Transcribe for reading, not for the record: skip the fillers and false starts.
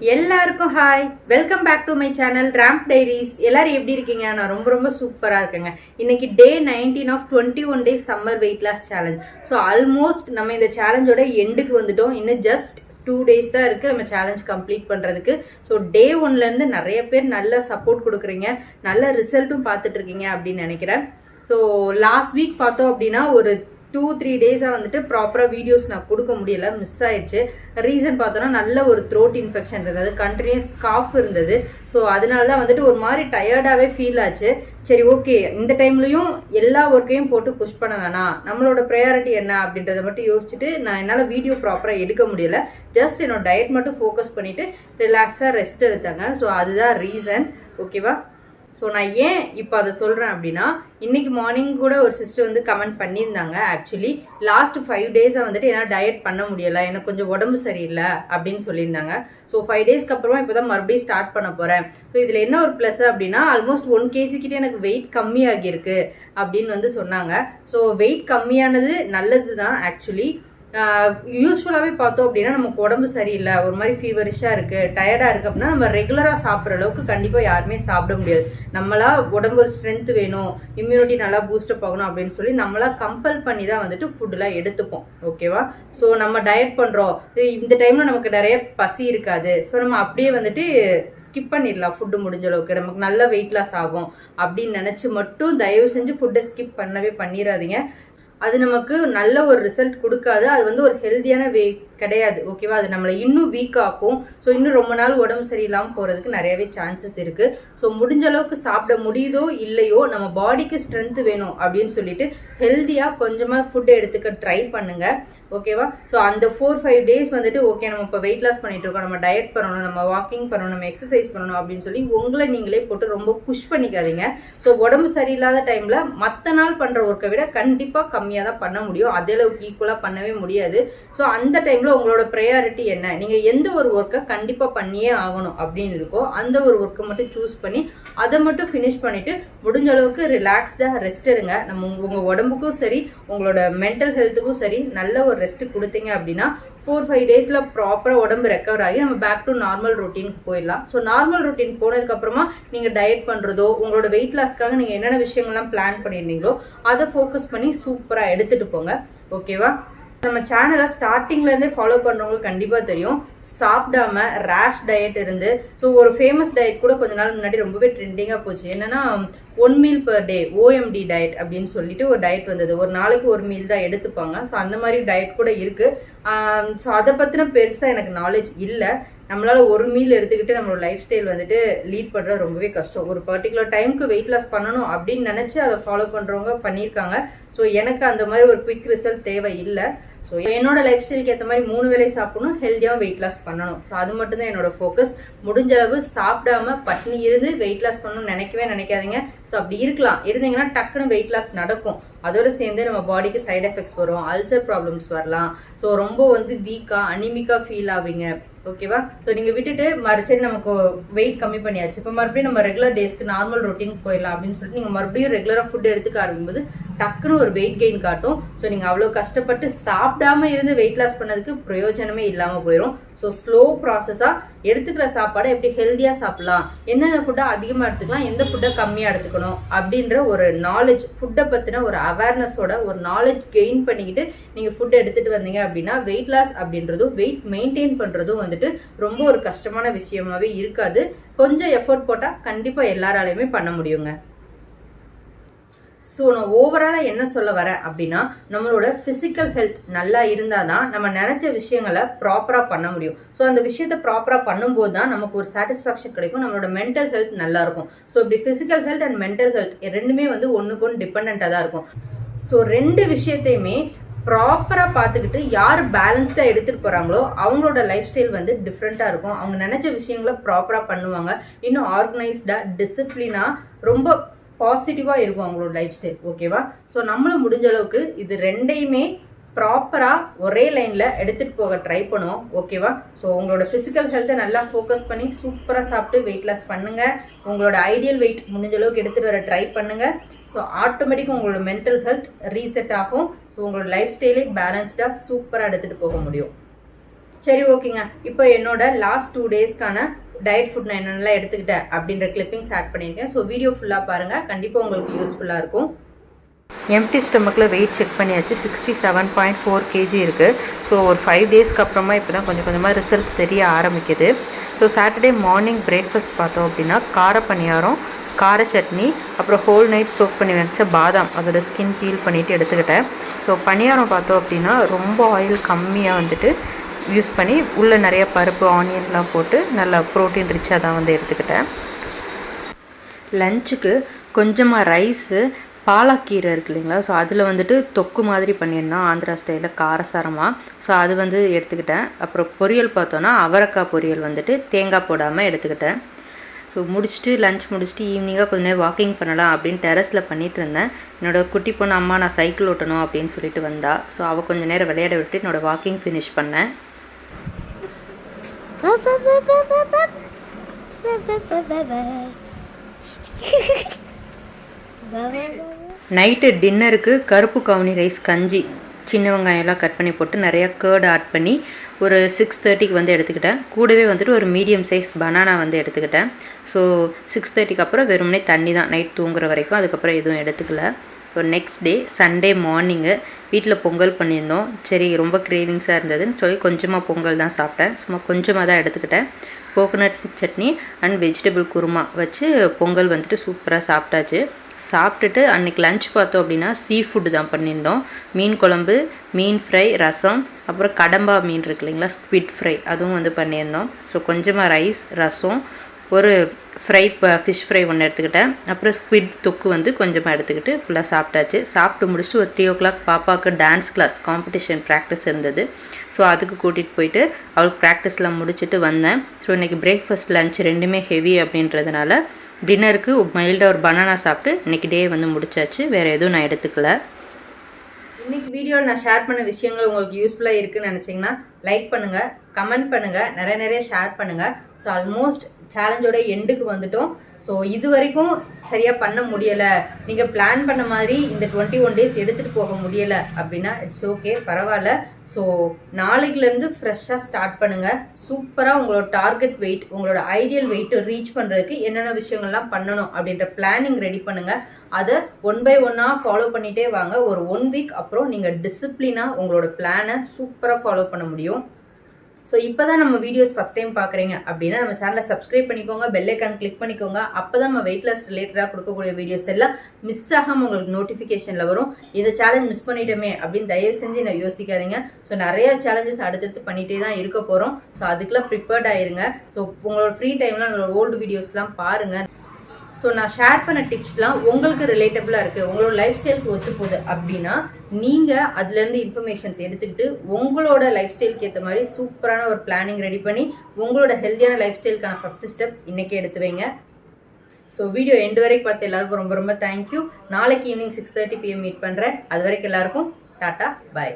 எல்லாருக்கும் hi, welcome back to my channel ramp diaries. எல்லாரும் எப்படி இருக்கீங்க? நான் ரொம்ப ரொம்ப சூப்பராக இருக்கேங்க. இன்னைக்கு day 19 of 21 days summer weight loss challenge. So almost நம்ம இந்த சேலஞ்சோட எண்டுக்கு வந்துட்டோம். இன்னும் ஜஸ்ட் 2 டேஸ் தான் இருக்குது நம்ம சேலஞ்ச் கம்ப்ளீட் பண்ணுறதுக்கு. ஸோ டே 1லேருந்து நிறைய பேர் நல்ல சப்போர்ட் கொடுக்குறீங்க, நல்ல ரிசல்ட்டும் பார்த்துட்டு இருக்கீங்க அப்படின்னு நினைக்கிறேன். ஸோ லாஸ்ட் வீக் பார்த்தோம் அப்படின்னா ஒரு 2-3 டேஸாக வந்துட்டு ப்ராப்பராக வீடியோஸ் நான் கொடுக்க முடியல, மிஸ் ஆயிடுச்சு. ரீசன் பார்த்தோன்னா நல்ல ஒரு த்ரோட் இன்ஃபெக்ஷன் இருந்தது, கண்டினியூஸ் காஃப் இருந்தது. ஸோ அதனால தான் வந்துட்டு ஒரு மாதிரி டயர்டாகவே ஃபீல் ஆச்சு. சரி ஓகே, இந்த டைம்லையும் எல்லா ஒர்க்கையும் போட்டு புஷ் பண்ண வேணாம், நம்மளோட ப்ரையாரிட்டி என்ன அப்படின்றத மட்டும் யோசிச்சுட்டு நான் என்னால் வீடியோ ப்ராப்பராக எடுக்க முடியல. ஜஸ்ட் என்னோட டயட் மட்டும் ஃபோக்கஸ் பண்ணிவிட்டு ரிலாக்ஸாக ரெஸ்ட் எடுத்தாங்க. ஸோ அதுதான் ரீசன், ஓகேவா? ஸோ நான் ஏன் இப்போ அதை சொல்கிறேன் அப்படின்னா, இன்றைக்கி மார்னிங் கூட ஒரு சிஸ்டர் வந்து கமெண்ட் பண்ணியிருந்தாங்க. ஆக்சுவலி லாஸ்ட் 5 டேஸாக வந்துட்டு என்னால் டயட் பண்ண முடியலை, எனக்கு கொஞ்சம் உடம்பு சரியில்லை அப்படின்னு சொல்லியிருந்தாங்க. ஸோ 5 டேஸ்க்கு அப்புறமா இப்போ தான் மறுபடியும் ஸ்டார்ட் பண்ண போகிறேன். ஸோ இதில் என்ன ஒரு ப்ளஸ் அப்படின்னா, ஆல்மோஸ்ட் 1 kg கிட்டே எனக்கு வெயிட் கம்மியாகிருக்கு அப்படின்னு வந்து சொன்னாங்க. ஸோ வெயிட் கம்மியானது நல்லது தான். ஆக்சுவலி யூஸ்வலாகவே பார்த்தோம் அப்படின்னா நமக்கு உடம்பு சரியில்லை, ஒரு மாதிரி ஃபீவரிஷாக இருக்குது, டயர்டாக இருக்குது அப்படின்னா நம்ம ரெகுலராக சாப்பிட்ற அளவுக்கு கண்டிப்பாக யாருமே சாப்பிட முடியாது. நம்மளா உடம்பு ஸ்ட்ரென்த் வேணும், இம்யூனிட்டி நல்லா பூஸ்டப் ஆகணும் அப்படின்னு சொல்லி நம்மளா கம்பல் பண்ணி தான் வந்துட்டு ஃபுட்டுலாம் எடுத்துப்போம், ஓகேவா? ஸோ நம்ம டயட் பண்ணுறோம், இந்த டைமில் நமக்கு நிறைய பசி இருக்காது, ஸோ நம்ம அப்படியே வந்துட்டு ஸ்கிப் பண்ணிடலாம். ஃபுட்டு முடிஞ்ச அளவுக்கு நமக்கு நல்ல வெயிட் லாஸ் ஆகும் அப்படின்னு நினச்சி மட்டும் தயவு செஞ்சு ஃபுட்டை ஸ்கிப் பண்ணவே பண்ணிடாதீங்க. அது நமக்கு நல்ல ஒரு ரிசல்ட் கொடுக்காது, அது வந்து ஒரு ஹெல்த்தியான வே கிடையாது, ஓகேவா? அது நம்மளை இன்னும் வீக் ஆக்கும். ஸோ இன்னும் ரொம்ப நாள் உடம்பு சரியில்லாமல் போகிறதுக்கு நிறையவே சான்சஸ் இருக்குது. ஸோ முடிஞ்ச அளவுக்கு சாப்பிட முடியுதோ இல்லையோ நம்ம பாடிக்கு ஸ்ட்ரென்த் வேணும் அப்படின்னு சொல்லிட்டு ஹெல்த்தியாக கொஞ்சமாக ஃபுட்டை எடுத்துக்க ட்ரை பண்ணுங்க, ஓகேவா? ஸோ அந்த 4-5 டேஸ் வந்துட்டு ஓகே நம்ம இப்போ வெயிட் லாஸ் பண்ணிட்டு இருக்கோம், நம்ம டயட் பண்ணணும், நம்ம வாக்கிங் பண்ணணும், நம்ம எக்ஸசைஸ் பண்ணணும் அப்படின்னு சொல்லி உங்களை நீங்களே போட்டு ரொம்ப புஷ் பண்ணிக்காதீங்க. ஸோ உடம்பு சரியில்லாத டைமில் மற்ற நாள் பண்ணுற ஒர்க்கை விட கண்டிப்பாக கம்மியாக தான் பண்ண முடியும், அதே அளவுக்கு ஈக்குவலாக பண்ணவே முடியாது. ஸோ அந்த டைமில் உங்களோட ப்ரையாரிட்டி என்ன, நீங்கள் எந்த ஒரு ஒர்க்கை கண்டிப்பாக பண்ணியே ஆகணும் அப்படின்னு இருக்கோ அந்த ஒரு ஒர்க்கை மட்டும் சூஸ் பண்ணி அதை மட்டும் ஃபினிஷ் பண்ணிவிட்டு முடிஞ்ச அளவுக்கு ரிலாக்ஸ்டாக ரெஸ்ட் எடுங்க. நம்ம உங்கள் உடம்புக்கும் சரி உங்களோட மென்டல் ஹெல்த்துக்கும் சரி நல்ல ஒரு ரெஸ்ட் கொடுத்தீங்க அப்படின்னா 4-5 டேஸில் ப்ராப்பராக உடம்பு ரெக்கவர் ஆகி நம்ம பேக் டு நார்மல் ரொட்டீனுக்கு போயிடலாம். ஸோ நார்மல் ரொட்டீன் போனதுக்கப்புறமா நீங்கள் டயட் பண்ணுறதோ உங்களோட வெயிட் லாஸ்க்காக நீங்கள் என்னென்ன விஷயங்கள்லாம் பிளான் பண்ணியிருந்தீங்களோ அதை ஃபோக்கஸ் பண்ணி சூப்பராக எடுத்துகிட்டு போங்க, ஓகேவா? நம்ம சேனலை ஸ்டார்டிங்லேருந்தே ஃபாலோ பண்ணுறவங்களுக்கு கண்டிப்பாக தெரியும், சாப்பிடாம ரேஷ் டயட் இருந்து. ஸோ ஒரு ஃபேமஸ் டயட் கூட கொஞ்ச நாள் முன்னாடி ரொம்பவே ட்ரெண்டிங்காக போச்சு. என்னென்னா 1 meal per day OMD diet அப்படின்னு சொல்லிட்டு ஒரு டயட் வந்தது. ஒரு நாளைக்கு ஒரு மீல் தான் எடுத்துப்பாங்க. ஸோ அந்த மாதிரி டயட் கூட இருக்குது. ஸோ அதை பற்றின பெருசாக எனக்கு நாலேஜ் இல்லை. நம்மளால் ஒரு மீல் எடுத்துக்கிட்டு நம்மளோட லைஃப் ஸ்டைல் வந்துட்டு லீட் பண்ணுறது ரொம்பவே கஷ்டம். ஒரு பர்டிகுலர் டைமுக்கு வெயிட் லாஸ் பண்ணணும் அப்படின்னு நினச்சி அதை ஃபாலோ பண்ணுறவங்க பண்ணியிருக்காங்க. ஸோ எனக்கு அந்த மாதிரி ஒரு குவிக் ரிசல்ட் தேவை இல்லை. ஸோ என்னோட லைஃப் ஸ்டைலுக்கு ஏற்ற மாதிரி 3 வேளை சாப்பிடணும், ஹெல்த்தியாகவும் வெயிட் லாஸ் பண்ணணும். ஸோ அது மட்டும்தான் என்னோட ஃபோக்கஸ். முடிஞ்ச அளவு சாப்பிடாம பட்னி இருந்து வெயிட் லாஸ் பண்ணணும்னு நினைக்காதீங்க. ஸோ அப்படி இருந்தீங்கன்னா டக்குன்னு வெயிட் லாஸ் நடக்கும். அதோட சேர்ந்து நம்ம பாடிக்கு சைட் எஃபெக்ட்ஸ் வரும், அல்சர் ப்ராப்ளம்ஸ் வரலாம். ஸோ ரொம்ப வந்து வீக்காக அனிமிக்காக ஃபீல் ஆவீங்க, ஓகேவா? ஸோ நீங்கள் விட்டுட்டு மறுபடியும் நமக்கு வெயிட் கம்மி பண்ணியாச்சு, இப்போ மறுபடியும் நம்ம ரெகுலர் டேஸ்க்கு நார்மல் ரொட்டீனுக்கு போயிடலாம் அப்படின்னு சொல்லிட்டு நீங்கள் மறுபடியும் ரெகுலராக ஃபுட் எடுத்துக்க ஆரம்பிக்கும்போது டக்குன்னு ஒரு வெயிட் கெயின் காட்டும். ஸோ நீங்கள் அவ்வளோ கஷ்டப்பட்டு சாப்பிடாம இருந்து வெயிட் லாஸ் பண்ணதுக்கு பிரயோஜனமே இல்லாமல் போயிடும். ஸோ ஸ்லோ ப்ராசஸாக எடுத்துக்கிற சாப்பாடை எப்படி ஹெல்த்தியாக சாப்பிடலாம், என்னென்ன ஃபுட்டை அதிகமாக எடுத்துக்கலாம், எந்த ஃபுட்டை கம்மியாக எடுத்துக்கணும் அப்படின்ற ஒரு நாலேஜ், ஃபுட்டை பற்றின ஒரு அவேர்னஸோட ஒரு நாலேஜ் கெயின் பண்ணிக்கிட்டு நீங்கள் ஃபுட் எடுத்துகிட்டு வந்தீங்க அப்படின்னா வெயிட் லாஸ் அப்படின்றதும் வெயிட் மெயின்டைன் பண்ணுறதும் வந்துட்டு ரொம்ப ஒரு கஷ்டமான விஷயமாவே இருக்காது. கொஞ்சம் எஃபோர்ட் போட்டால் கண்டிப்பாக எல்லாராலையுமே பண்ண முடியுங்க. ஸோ நான் ஓவராலாக என்ன சொல்ல வரேன் அப்படின்னா, நம்மளோட ஃபிசிக்கல் ஹெல்த் நல்லா இருந்தால் தான் நம்ம நினச்ச விஷயங்களை ப்ராப்பராக பண்ண முடியும். ஸோ அந்த விஷயத்தை ப்ராப்பராக பண்ணும்போது தான் நமக்கு ஒரு சாட்டிஸ்ஃபேக்ஷன் கிடைக்கும், நம்மளோட மென்டல் ஹெல்த் நல்லா இருக்கும். ஸோ இப்படி physical health and mental health ரெண்டுமே வந்து ஒன்றுக்கு ஒன்று டிபெண்ட்டாக தான் இருக்கும். ஸோ 2 விஷயத்தையுமே ப்ராப்பராக பார்த்துக்கிட்டு யார் பேலன்ஸ்டாக எடுத்துகிட்டு போகிறாங்களோ அவங்களோட லைஃப் ஸ்டைல் வந்து டிஃப்ரெண்ட்டாக இருக்கும். அவங்க நினச்ச விஷயங்களை ப்ராப்பராக பண்ணுவாங்க, இன்னும் ஆர்கனைஸ்டாக டிசிப்ளினாக ரொம்ப பாசிட்டிவாக இருக்கும் அவங்களோட லைஃப் ஸ்டைல், ஓகேவா? ஸோ நம்மளும் முடிஞ்ச அளவுக்கு இது 2யுமே ப்ராப்பராக ஒரே லைனில் எடுத்துகிட்டு போக ட்ரை பண்ணுவோம், ஓகேவா? ஸோ உங்களோட ஃபிசிக்கல் ஹெல்த்தை நல்லா ஃபோக்கஸ் பண்ணி சூப்பராக சாப்பிட்டு வெயிட் லாஸ் பண்ணுங்கள். உங்களோட ஐடியல் வெயிட் முடிஞ்ச அளவுக்கு எடுத்துகிட்டு வர ட்ரை பண்ணுங்கள். ஸோ ஆட்டோமேட்டிக்காக உங்களோட மென்டல் ஹெல்த் ரீசெட் ஆகும். ஸோ உங்களோட லைஃப் ஸ்டைலே பேலன்ஸ்டாக சூப்பராக எடுத்துகிட்டு போக முடியும். சரி ஓகேங்க, இப்போ என்னோட லாஸ்ட் 2 டேஸ்க்கான டயட் ஃபுட் நான் என்னென்னலாம் எடுத்துக்கிட்டேன் அப்படின்ற கிளிப்பிங்ஸ் ஆட் பண்ணியிருக்கேன். ஸோ வீடியோ ஃபுல்லாக பாருங்கள், கண்டிப்பாக உங்களுக்கு யூஸ்ஃபுல்லாக இருக்கும். எம்டி ஸ்டொமக்கில் வெயிட் செக் பண்ணியாச்சு. 67.4 kg இருக்குது. ஸோ ஒரு 5 டேஸ்க்கு அப்புறமா இப்போ தான் கொஞ்சம் கொஞ்சமாக ரிசல்ட் தெரிய ஆரம்பிக்குது. ஸோ சாட்டர்டே மார்னிங் பிரேக்ஃபாஸ்ட் பார்த்தோம் அப்படின்னா கார பணியாரம், கார சட்னி, அப்புறம் ஹோல் நைட் சோக் பண்ணி வச்ச பாதாம் அதோட ஸ்கின் பீல் பண்ணிவிட்டு எடுத்துக்கிட்டேன். ஸோ பணியாரம் பார்த்தோம் அப்படின்னா ரொம்ப ஆயில் கம்மியாக வந்துட்டு யூஸ் பண்ணி உள்ளே நிறைய பருப்பு ஆனியன்லாம் போட்டு நல்லா ப்ரோட்டீன் ரிச்சாக தான் வந்து எடுத்துக்கிட்டேன். லஞ்சுக்கு கொஞ்சமாக ரைஸு, பாலக்கீரை இருக்குது இல்லைங்களா, ஸோ அதில் வந்துட்டு தொக்கு மாதிரி பண்ணியிருந்தோம் ஆந்திரா ஸ்டைலில் காரசாரமாக. ஸோ அது வந்து எடுத்துக்கிட்டேன். அப்புறம் பொரியல் பார்த்தோன்னா அவரைக்காய் பொரியல் வந்துட்டு தேங்காய் போடாமல் எடுத்துக்கிட்டேன். ஸோ முடிச்சுட்டு லஞ்ச் முடிச்சுட்டு ஈவினிங்காக கொஞ்சம் நேரம் வாக்கிங் பண்ணலாம் அப்படின்னு டெரஸில் பண்ணிகிட்டு இருந்தேன். என்னோடய குட்டி பொண்ணு அம்மா நான் சைக்கிள் ஓட்டணும் அப்படின்னு சொல்லிட்டு வந்தா. ஸோ அவள் கொஞ்சம் நேரம் விளையாட விட்டு என்னோடய வாக்கிங் ஃபினிஷ் பண்ணேன். நைட்டு டின்னருக்கு கருப்பு கவுனி ரைஸ் கஞ்சி, சின்ன வெங்காயம்லாம் கட் பண்ணி போட்டு நிறையா கேர்டு ஆட் பண்ணி ஒரு 6:30க்கு வந்து எடுத்துக்கிட்டேன். கூடவே வந்துட்டு ஒரு மீடியம் சைஸ் பனானா வந்து எடுத்துக்கிட்டேன். ஸோ 6:30க்கு அப்புறம் வெறுமனே தண்ணி தான் நைட் தூங்குற வரைக்கும், அதுக்கப்புறம் எதுவும் எடுத்துக்கல. So next day Sunday morning வீட்டில் பொங்கல் பண்ணியிருந்தோம். சரி ரொம்ப கிரேவிங்ஸாக இருந்ததுன்னு சொல்லி கொஞ்சமாக பொங்கல் தான் சாப்பிட்டேன். சும்மா கொஞ்சமாக தான் எடுத்துக்கிட்டேன். Coconut chutney and vegetable kurma வச்சு பொங்கல் வந்துட்டு சூப்பராக சாப்பிட்டாச்சு. சாப்பிட்டுட்டு அன்றைக்கி லஞ்ச் பார்த்தோம் அப்படின்னா சீ ஃபுட்டு தான் பண்ணியிருந்தோம். மீன் குழம்பு, மீன் ஃப்ரை, ரசம், அப்புறம் கடம்பா மீன் இருக்கு இல்லைங்களா, ஸ்குவிட் ஃப்ரை, அதுவும் வந்து பண்ணியிருந்தோம். ஸோ கொஞ்சமாக ரைஸ், ரசம், ஒரு ஃபிஷ் ஃப்ரை ஒன்று எடுத்துக்கிட்டேன். அப்புறம் ஸ்குவிட் தொக்கு வந்து கொஞ்சமாக எடுத்துக்கிட்டு ஃபுல்லாக சாப்பிட்டாச்சு. சாப்பிட்டு முடிச்சுட்டு ஒரு 3 o'clock பாப்பாவுக்கு டான்ஸ் கிளாஸ் காம்படிஷன் ப்ராக்டிஸ் இருந்தது. ஸோ அதுக்கு கூட்டிகிட்டு போயிட்டு அவளுக்கு ப்ராக்டிஸ்லாம் முடிச்சுட்டு வந்தேன். ஸோ இன்றைக்கி பிரேக்ஃபாஸ்ட் லஞ்ச் ரெண்டுமே ஹெவி அப்படின்றதுனால டின்னருக்கு மைல்டாக ஒரு பனானா சாப்பிட்டு இன்றைக்கி டே வந்து முடிச்சாச்சு. வேறு எதுவும் நான் எடுத்துக்கல. இன்றைக்கி வீடியோவில் நான் ஷேர் பண்ண விஷயங்கள் உங்களுக்கு யூஸ்ஃபுல்லாக இருக்குதுன்னு நினச்சிங்கன்னா லைக் பண்ணுங்கள், கமெண்ட் பண்ணுங்கள், நிறைய ஷேர் பண்ணுங்கள். ஸோ ஆல்மோஸ்ட் சேலஞ்சோட எண்டுக்கு வந்துட்டோம். ஸோ இது வரைக்கும் சரியாக பண்ண முடியலை, நீங்கள் பிளான் பண்ண மாதிரி இந்த 21 days எடுத்துகிட்டு போக முடியலை அப்படின்னா இட்ஸ் ஓகே, பரவாயில்ல. ஸோ நாளைக்குலேருந்து ஃப்ரெஷ்ஷாக ஸ்டார்ட் பண்ணுங்கள். சூப்பராக உங்களோட டார்கெட் வெயிட், உங்களோட ஐடியல் வெயிட்டை ரீச் பண்ணுறதுக்கு என்னென்ன விஷயங்கள்லாம் பண்ணணும் அப்படின்ற பிளானிங் ரெடி பண்ணுங்கள். அதை 1 by 1 ஃபாலோ பண்ணிகிட்டே வாங்க. ஒரு 1 week அப்புறம் நீங்கள் டிசிப்ளினாக உங்களோட பிளானை சூப்பராக ஃபாலோ பண்ண முடியும். ஸோ இப்போ தான் நம்ம வீடியோஸ் ஃபஸ்ட் டைம் பார்க்குறீங்க அப்படின்னா நம்ம சேனலை சப்ஸ்கிரைப் பண்ணிக்கோங்க, பெல் ஐக்கான் கிளிக் பண்ணிக்கோங்க. அப்போ தான் நம்ம வெயிட் லாஸ் ரிலேட்டடாக கொடுக்கக்கூடிய வீடியோஸ் எல்லாம் மிஸ் ஆகாமல் உங்களுக்கு நோட்டிஃபிகேஷனில் வரும். இந்த சேலஞ்ச் மிஸ் பண்ணிட்டோமே அப்படின்னு தயவு செஞ்சு நான் யோசிக்காதீங்க. ஸோ நிறைய சேலஞ்சஸ் அடுத்தடுத்து பண்ணிகிட்டே தான் இருக்க போகிறோம். ஸோ அதுக்கெல்லாம் ப்ரிப்பேர்ட் ஆயிருங்க. ஸோ உங்களோட ஃப்ரீ டைம்லாம் உங்களோட ஓல்டு வீடியோஸ்லாம் பாருங்கள். ஸோ நான் ஷேர் பண்ண டிப்ஸ்லாம் உங்களுக்கு ரிலேட்டபிளாக இருக்குது, உங்களோட லைஃப் ஸ்டைலுக்கு ஒத்து போகுது அப்படின்னா நீங்கள் அதுலேருந்து இன்ஃபர்மேஷன்ஸ் எடுத்துக்கிட்டு உங்களோட லைஃப் ஸ்டைலுக்கு ஏற்ற மாதிரி சூப்பரான ஒரு பிளானிங் ரெடி பண்ணி உங்களோட ஹெல்த்தியான லைஃப் ஸ்டைலுக்கான ஃபஸ்ட்டு ஸ்டெப் இன்றைக்கே எடுத்து வைங்க. ஸோ வீடியோ எண்டு வரைக்கும் பார்த்து எல்லாருக்கும் ரொம்ப தேங்க்யூ. நாளைக்கு ஈவினிங் 6:30 PM மீட் பண்ணுறேன். அது வரைக்கும் எல்லாருக்கும் டாட்டா, பாய்.